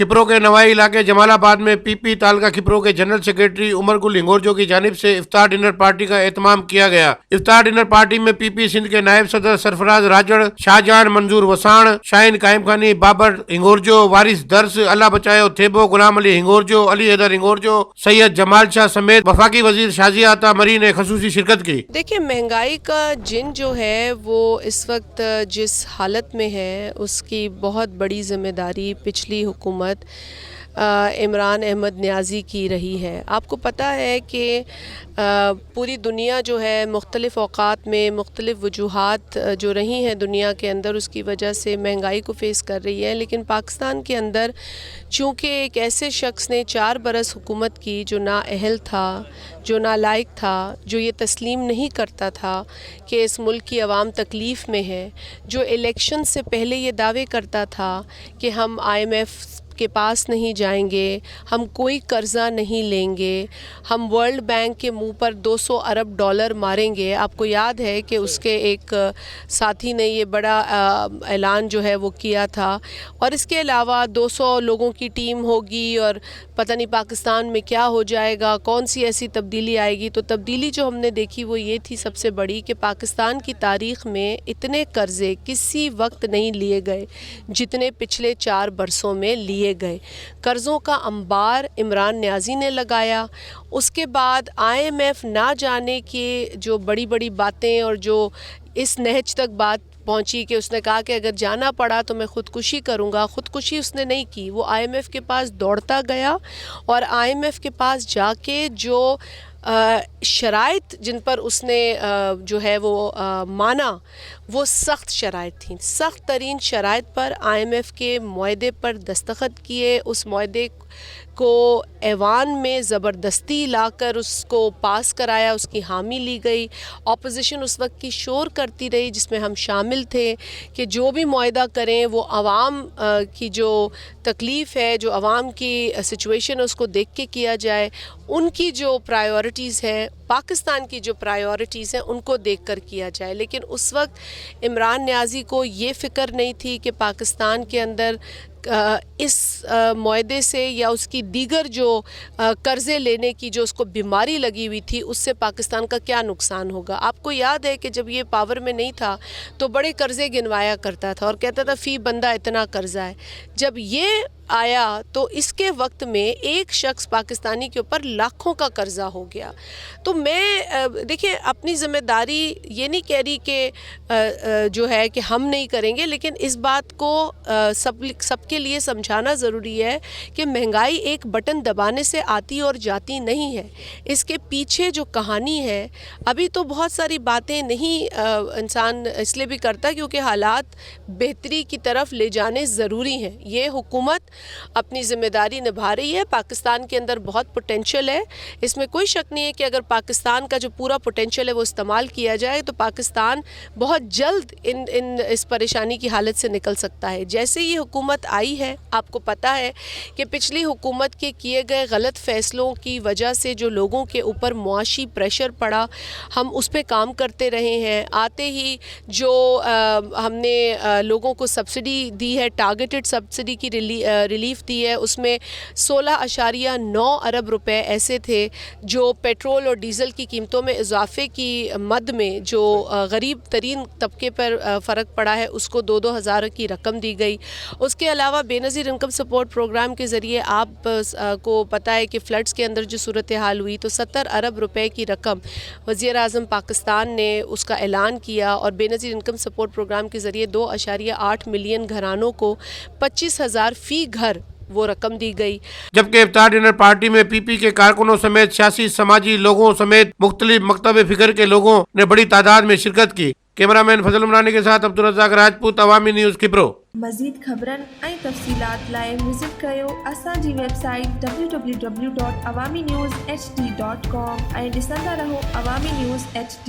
खिपरो के नवाई इलाके जमालाबाद में पीपी तालका खिपरो के जनरल सेक्रेटरी उमर गुल हिंगोरजो की जानिब से इफ्तार डिनर पार्टी का एहतमाम किया गया। इफ्तार डिनर पार्टी में पीपी सिंध के नायब सदर सरफराज राजड़, शाहजहान मंजूर वसाण, शाहीन कायम खानी, बाबर हिंगोरजो, वारिस दर्स, अल्लाह बचायो थेबो, गुलाम अली हिंगोरजो, अली हैदर हिंगोरजो, सैयद जमाल शाह समेत वफाकी वजीर शाजिया अता मरी ने खसूसी शिरकत की। देखिए, महंगाई का जिन जो है वो इस वक्त जिस हालत में है उसकी बहुत बड़ी ज़िम्मेदारी पिछली हुकूमत इमरान अहमद न्याज़ी की रही है। आपको पता है कि पूरी दुनिया जो है मुख्तलिफ़ औक़ात में मुख्तलिफ़ वजूहात जो रही हैं दुनिया के अंदर, उसकी वजह से महंगाई को फ़ेस कर रही है। लेकिन पाकिस्तान के अंदर चूँकि एक ऐसे शख्स ने 4 बरस हुकूमत की जो नाअहल था, जो नालायक था, जो ये तस्लीम नहीं करता था कि इस मुल्क की आवाम तकलीफ़ में है, जो इलेक्शन से पहले ये दावे करता था कि हम IMF के पास नहीं जाएंगे, हम कोई कर्ज़ा नहीं लेंगे, हम वर्ल्ड बैंक के मुंह पर 200 अरब डॉलर मारेंगे। आपको याद है कि उसके एक साथी ने ये बड़ा ऐलान जो है वो किया था। और इसके अलावा 200 लोगों की टीम होगी और पता नहीं पाकिस्तान में क्या हो जाएगा, कौन सी ऐसी तब्दीली आएगी। तो तब्दीली जो हमने देखी वो ये थी सबसे बड़ी कि पाकिस्तान की तारीख़ में इतने कर्ज़े किसी वक्त नहीं लिए गए जितने पिछले 4 बरसों में लिए गए। कर्ज़ों का अंबार इमरान न्याज़ी ने लगाया। उसके बाद IMF ना जाने के जो बड़ी बड़ी बातें और जो इस नहज तक बात पहुंची कि उसने कहा कि अगर जाना पड़ा तो मैं ख़ुदकुशी करूंगा। ख़ुदकुशी उसने नहीं की, वो IMF के पास दौड़ता गया और IMF के पास जाके जो शराइत जिन पर उसने जो है वो माना वो सख्त शराइत थी। सख्त तरीन शराइत पर IMF के मुआहदे पर दस्तखत किए। उस मुआहदे को ऐवान में ज़बरदस्ती लाकर उसको पास कराया, उसकी हामी ली गई। अपोजिशन उस वक्त की शोर करती रही जिसमें हम शामिल थे कि जो भी मुआहदा करें वो आवाम की जो तकलीफ़ है, जो आवाम की सिचुएशन है उसको देख के किया जाए। उनकी जो प्रायोरिटीज़ हैं, पाकिस्तान की जो प्रायोरिटीज़ हैं उनको देख कर किया जाए। लेकिन उस वक्त इमरान न्याज़ी को ये फ़िक्र नहीं थी कि पाकिस्तान के अंदर इस मुआहदे से या उसकी दीगर जो कर्ज़े लेने की जो उसको बीमारी लगी हुई थी उससे पाकिस्तान का क्या नुकसान होगा। आपको याद है कि जब ये पावर में नहीं था तो बड़े कर्ज़े गिनवाया करता था और कहता था फ़ी बंदा इतना कर्ज़ा है। जब ये आया तो इसके वक्त में एक शख्स पाकिस्तानी के ऊपर लाखों का कर्ज़ा हो गया। तो मैं देखिए अपनी ज़िम्मेदारी ये नहीं कह रही कि जो है कि हम नहीं करेंगे, लेकिन इस बात को सबके लिए समझाना ज़रूरी है कि महंगाई एक बटन दबाने से आती और जाती नहीं है। इसके पीछे जो कहानी है, अभी तो बहुत सारी बातें नहीं इंसान इसलिए भी करता क्योंकि हालात बेहतरी की तरफ ले जाने ज़रूरी हैं। ये हुकूमत अपनी ज़िम्मेदारी निभा रही है। पाकिस्तान के अंदर बहुत पोटेंशियल है, इसमें कोई शक नहीं है कि अगर पाकिस्तान का जो पूरा पोटेंशियल है वो इस्तेमाल किया जाए तो पाकिस्तान बहुत जल्द इस परेशानी की हालत से निकल सकता है। जैसे ये हुकूमत आई है, आपको पता है कि पिछली हुकूमत के किए गए गलत फ़ैसलों की वजह से जो लोगों के ऊपर मुआशी प्रेशर पड़ा, हम उस पर काम करते रहे हैं। आते ही जो हमने लोगों को सब्सिडी दी है, टारगेटेड सब्सिडी की रिलीफ दी है, उसमें 16.9 अरब रुपए ऐसे थे जो पेट्रोल और डीज़ल की कीमतों में इजाफे की मद में जो गरीब तरीन तबके पर फ़र्क पड़ा है उसको 2-2 हज़ार की रकम दी गई। उसके अलावा बेनज़ीर इनकम सपोर्ट प्रोग्राम के ज़रिए आप को पता है कि फ़्लड्स के अंदर जो सूरत हाल हुई तो 70 अरब रुपए की रकम वज़ीर आज़म पाकिस्तान ने उसका ऐलान किया और बेनज़ीर इनकम सपोर्ट प्रोग्राम के ज़रिए 2.8 मिलियन घरानों को 25,000 फ़ी घर वो रकम दी गई। जबकि इफ्तार डिनर पार्टी में पीपी के कारकुनों समेत सियासी समाजी लोगों समेत मुख्तलिफ मकतब फिक्र के लोगों ने बड़ी तादाद में शिरकत की। कैमरामैन फजल उमरानी के साथ अब्दुल रज़ाक राजपूत, अवामी न्यूज़ खिपरो। मज़ीद ख़बरनि ऐं तफ़सीलात लाइ विज़िट कयो असांजी वेबसाइट www.awamiNewsHD.com ऐं ॾिसंदा रहो अवामी न्यूज़ HD।